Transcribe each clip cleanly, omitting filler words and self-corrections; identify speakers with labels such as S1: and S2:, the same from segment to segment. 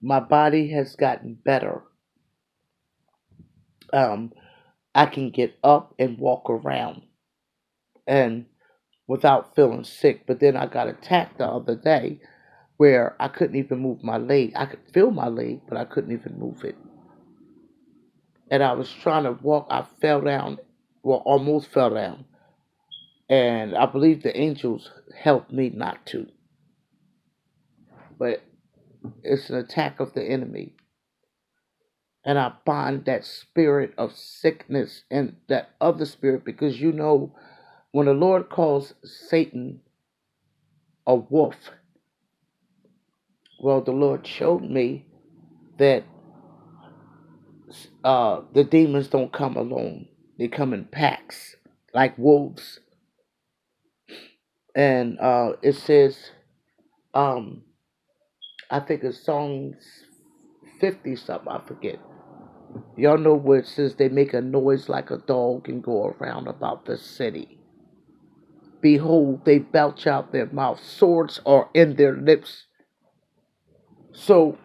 S1: My body has gotten better. Um, I can get up and walk around and without feeling sick. But then I got attacked the other day where I couldn't even move my leg. I could feel my leg, but I couldn't even move it. And I was trying to walk. I fell down, well, almost fell down. And I believe the angels helped me not to. But it's an attack of the enemy. And I bind that spirit of sickness and that other spirit because you know, when the Lord calls Satan a wolf, well, the Lord showed me that the demons don't come alone, they come in packs like wolves. And it says, um, I think it's Songs 50 something, I forget. Y'all know where it says they make a noise like a dog and go around about the city. Behold, they belch out their mouth. Swords are in their lips. So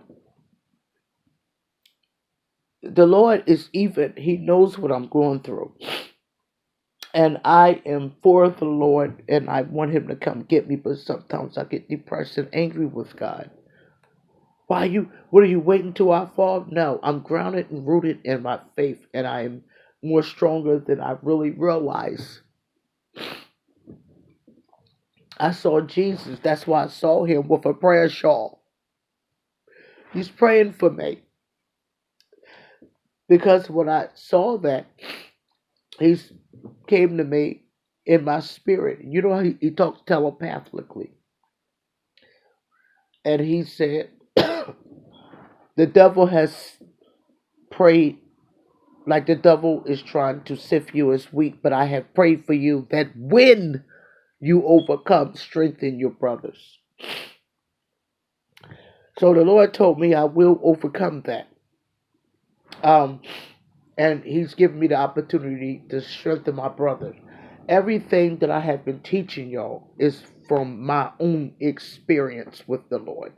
S1: the Lord is even, He knows what I'm going through. And I am for the Lord and I want Him to come get me, but sometimes I get depressed and angry with God. What are you waiting till I fall? No, I'm grounded and rooted in my faith and I am more stronger than I really realize. I saw Jesus. That's why I saw Him with a prayer shawl. He's praying for me. Because when I saw that, He came to me in my spirit. You know, he talks telepathically. And He said, the devil has prayed like the devil is trying to sift you as wheat, but I have prayed for you that when you overcome, strengthen your brothers. So the Lord told me I will overcome that. Um, and He's given me the opportunity to strengthen my brothers. Everything that I have been teaching y'all is from my own experience with the Lord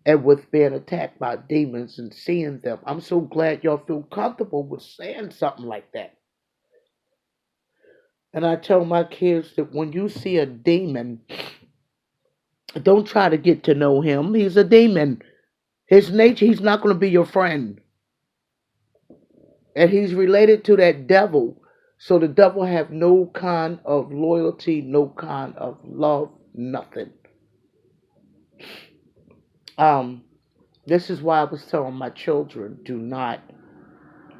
S1: and with being attacked by demons and seeing them. I'm so glad y'all feel comfortable with saying something like that. And I tell my kids that when you see a demon, don't try to get to know him. He's a demon. His nature, he's not going to be your friend. And he's related to that devil. So the devil have no kind of loyalty, no kind of love, nothing. Um, this is why I was telling my children, do not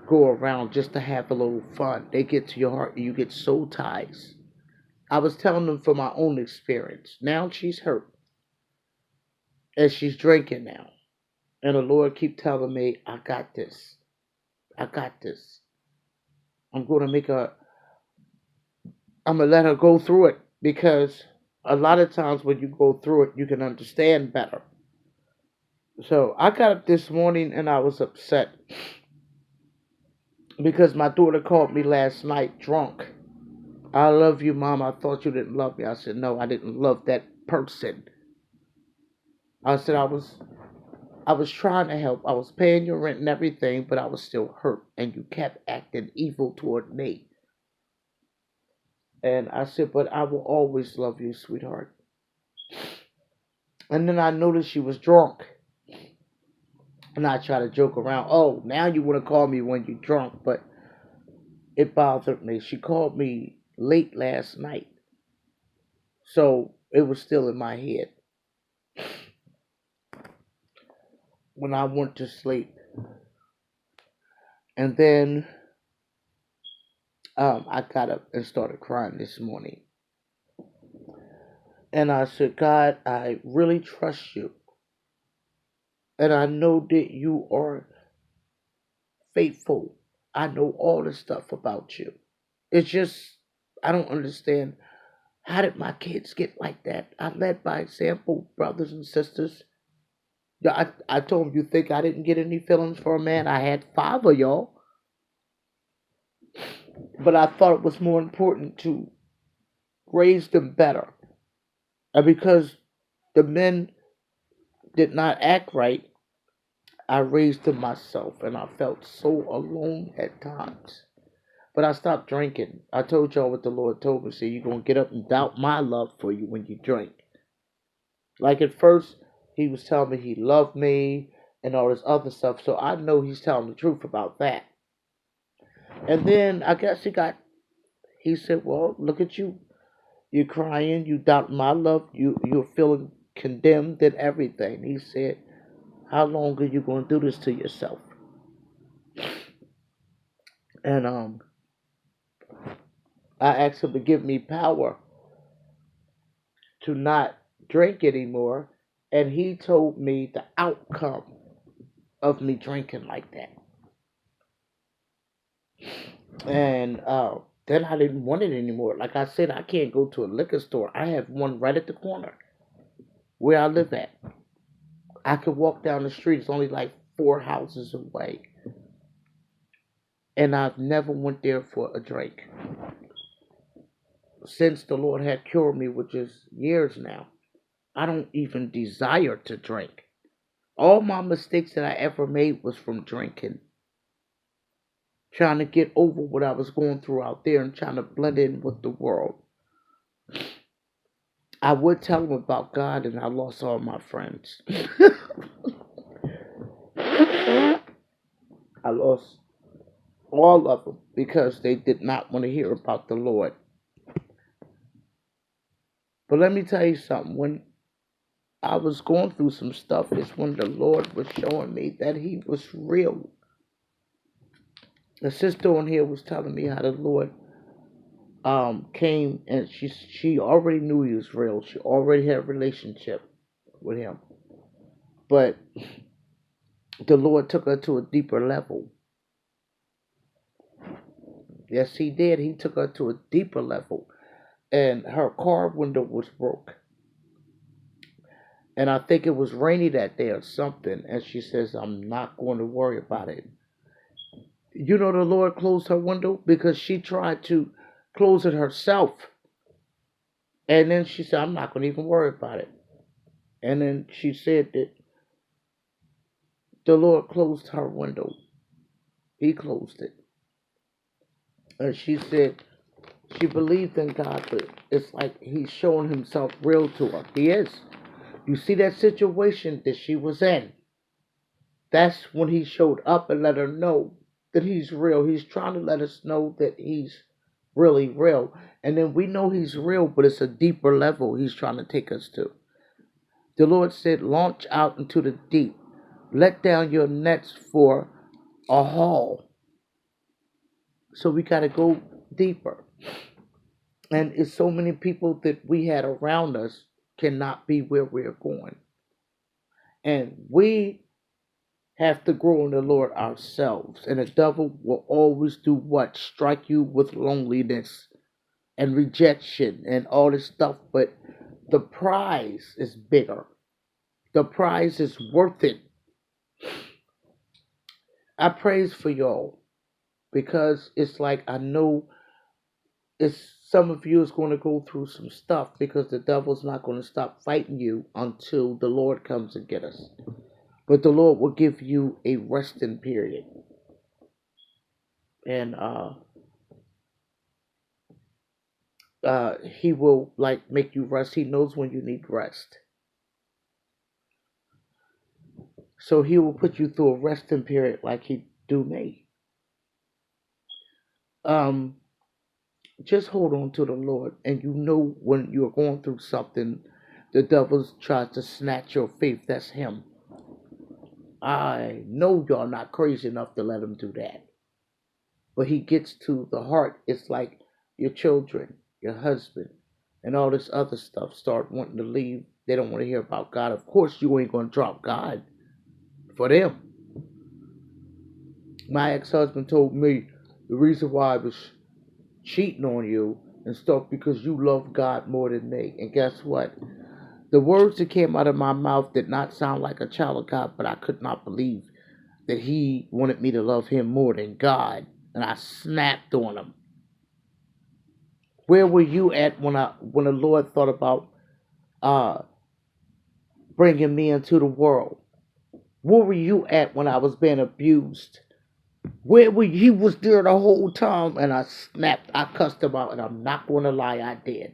S1: go around just to have a little fun. They get to your heart and you get soul ties. I was telling them from my own experience. Now she's hurt and she's drinking now. And the Lord keep telling me, I got this. I got this. I'm going to make her, I'm going to let her go through it because a lot of times when you go through it, you can understand better. So I got up this morning and I was upset because my daughter called me last night drunk. I love you, Mom. I thought you didn't love me. I said, no, I didn't love that person. I said, I was trying to help. I was paying your rent and everything, but I was still hurt. And you kept acting evil toward me. And I said, but I will always love you, sweetheart. And then I noticed she was drunk. And I tried to joke around. Oh, now you want to call me when you're drunk. But it bothered me. She called me late last night. So it was still in my head when I went to sleep. And then I got up and started crying this morning. And I said, God, I really trust you. And I know that you are faithful. I know all the stuff about you. It's just, I don't understand. How did my kids get like that? I led by example, brothers and sisters. Yeah, I told them, you think I didn't get any feelings for a man? I had five of y'all. But I thought it was more important to raise them better. And because the men did not act right, I raised them myself, and I felt so alone at times. But I stopped drinking. I told y'all what the Lord told me. See, you're going to get up and doubt my love for you when you drink. Like at first, he was telling me he loved me and all this other stuff. So I know he's telling the truth about that. And then I guess he said, well, look at you. You're crying. You doubt my love. You're feeling condemned and everything. He said, how long are you going to do this to yourself? And I asked him to give me power to not drink anymore. And he told me the outcome of me drinking like that. And then I didn't want it anymore. Like I said, I can't go to a liquor store. I have one right at the corner where I live at. I could walk down the street. It's only like 4 houses away. And I've never went there for a drink. Since the Lord had cured me, which is years now, I don't even desire to drink. All my mistakes that I ever made was from drinking. Trying to get over what I was going through out there and trying to blend in with the world. I would tell them about God and I lost all my friends. I lost all of them because they did not want to hear about the Lord. But let me tell you something. When I was going through some stuff, it's when the Lord was showing me that He was real. The sister on here was telling me how the Lord came and she already knew He was real. She already had a relationship with Him. But the Lord took her to a deeper level. Yes, He did. He took her to a deeper level. And her car window was broke. And I think it was rainy that day or something. And she says, I'm not going to worry about it. You know, the Lord closed her window because she tried to close it herself. And then she said, I'm not going to even worry about it. And then she said that the Lord closed her window. He closed it. And she said she believed in God, but it's like He's showing Himself real to her. He is. You see that situation that she was in? That's when He showed up and let her know that He's real. He's trying to let us know that He's really real. And then we know He's real, but it's a deeper level He's trying to take us to. The Lord said, launch out into the deep. Let down your nets for a haul. So we got to go deeper. And it's so many people that we had around us cannot be where we're going. And we have to grow in the Lord ourselves. And the devil will always do what? Strike you with loneliness and rejection and all this stuff. But the prize is bigger. The prize is worth it. I praise for y'all because it's like I know it's some of you is going to go through some stuff because the devil's not going to stop fighting you until the Lord comes and get us. But the Lord will give you a resting period. And He will like make you rest. He knows when you need rest. So He will put you through a resting period like He do me. Um just hold on to the Lord, and you know when you're going through something, the devil tries to snatch your faith. That's him. I know y'all not crazy enough to let him do that. But he gets to the heart. It's like your children, your husband, and all this other stuff start wanting to leave. They don't want to hear about God. Of course, you ain't going to drop God for them. My ex-husband told me the reason why I was cheating on you and stuff because you love God more than me. And guess what? The words that came out of my mouth did not sound like a child of God, but I could not believe that He wanted me to love Him more than God. And I snapped on him. Where were you at when the Lord thought about uh, bringing me into the world? Where were you at when I was being abused? Where were you? He was there the whole time, and I snapped. I cussed him out, and I'm not going to lie, I did.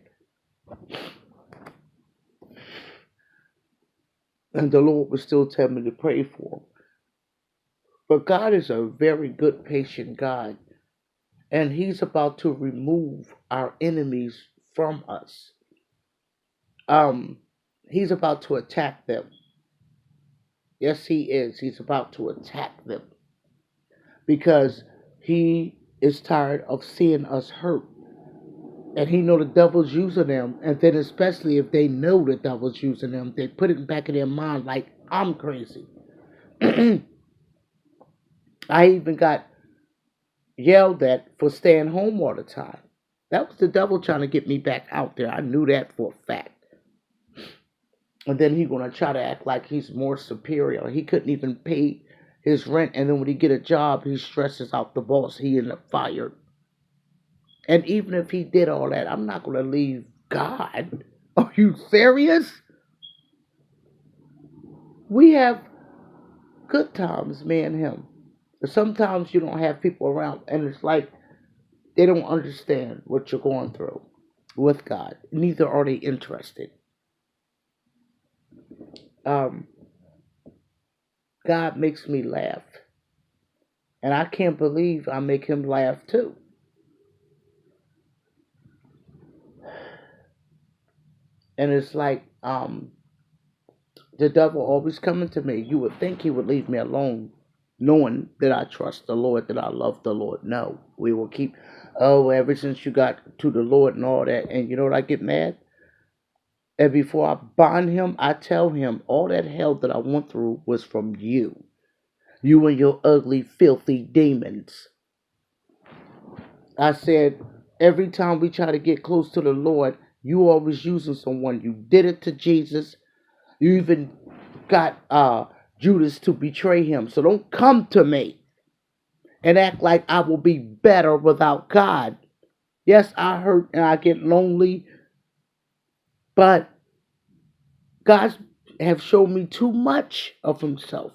S1: And the Lord was still telling me to pray for him. But God is a very good, patient God, and He's about to remove our enemies from us. Um, He's about to attack them. Yes, He is. He's about to attack them because He is tired of seeing us hurt. And He know the devil's using them, and then especially if they know the devil's using them, they put it back in their mind like I'm crazy. I even got yelled at for staying home all the time. That was the devil trying to get me back out there. I knew that for a fact. And then he's gonna try to act like he's more superior. He couldn't even pay his rent, and then when he get a job, he stresses out the boss. He ended up fired. And even if he did all that, I'm not gonna leave God. Are you serious? We have good times, me and him. But sometimes you don't have people around, and it's like they don't understand what you're going through with God. Neither are they interested. Um, God makes me laugh, and I can't believe I make him laugh too. And it's like the devil always coming to me. You would think he would leave me alone, knowing that I trust the Lord, that I love the Lord. No, we will keep. Oh, ever since you got to the Lord and all that, and you know what? I get mad. And before I bind him, I tell him all that hell that I went through was from you. You and your ugly, filthy demons. I said, every time we try to get close to the Lord, you always using someone. You did it to Jesus. You even got Judas to betray him. So don't come to me and act like I will be better without God. Yes, I hurt and I get lonely, but God have shown me too much of himself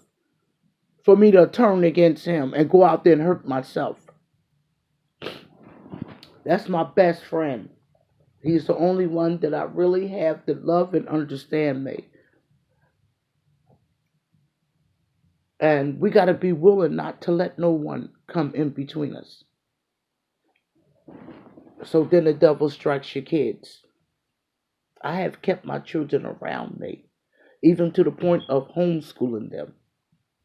S1: for me to turn against him and go out there and hurt myself. That's my best friend. He's the only one that I really have that love and understand me. And we got to be willing not to let no one come in between us. So then the devil strikes your kids. I have kept my children around me, even to the point of homeschooling them.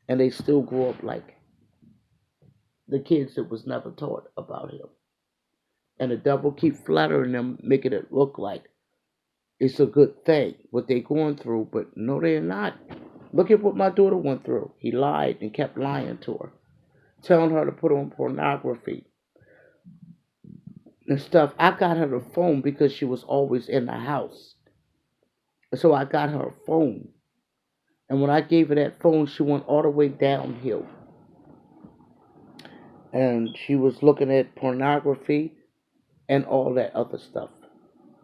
S1: And they still grow up like the kids that was never taught about him. And the devil keep flattering them, making it look like it's a good thing, what they're going through, but no, they're not. Look at what my daughter went through. He lied and kept lying to her, telling her to put on pornography and stuff. I got her the phone because she was always in the house. So I got her a phone. And when I gave her that phone, she went all the way downhill. And she was looking at pornography and all that other stuff.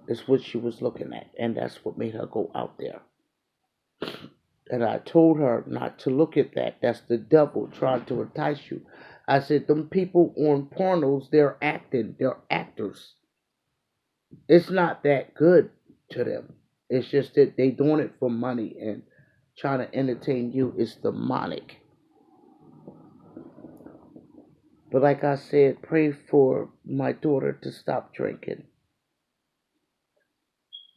S1: Is what she was looking at. And that's what made her go out there. And I told her not to look at that. That's the devil trying to entice you. I said, them people on pornos, they're acting. They're actors. It's not that good to them. It's just that they doing it for money and trying to entertain you is demonic. But like I said, pray for my daughter to stop drinking.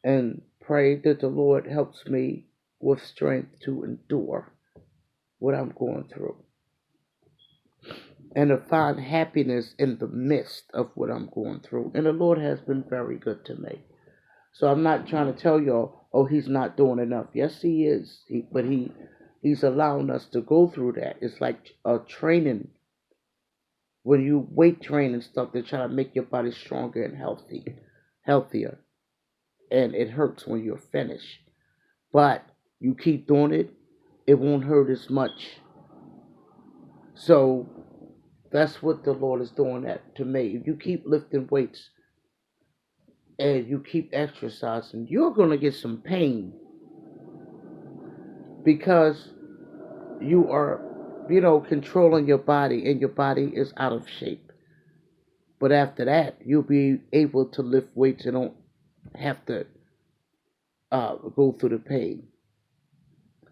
S1: And pray that the Lord helps me with strength to endure what I'm going through. And to find happiness in the midst of what I'm going through. And the Lord has been very good to me. So I'm not trying to tell y'all, oh, he's not doing enough. Yes, he is. He's allowing us to go through that. It's like a training. When you weight train and stuff, they're trying to make your body stronger and healthier. And it hurts when you're finished. But you keep doing it, it won't hurt as much. So that's what the Lord is doing that to me. If you keep lifting weights and you keep exercising, you're going to get some pain because you are, controlling your body, and your body is out of shape. But after that, you'll be able to lift weights and don't have to go through the pain.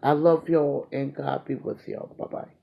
S1: I love y'all, and God be with y'all. Bye bye.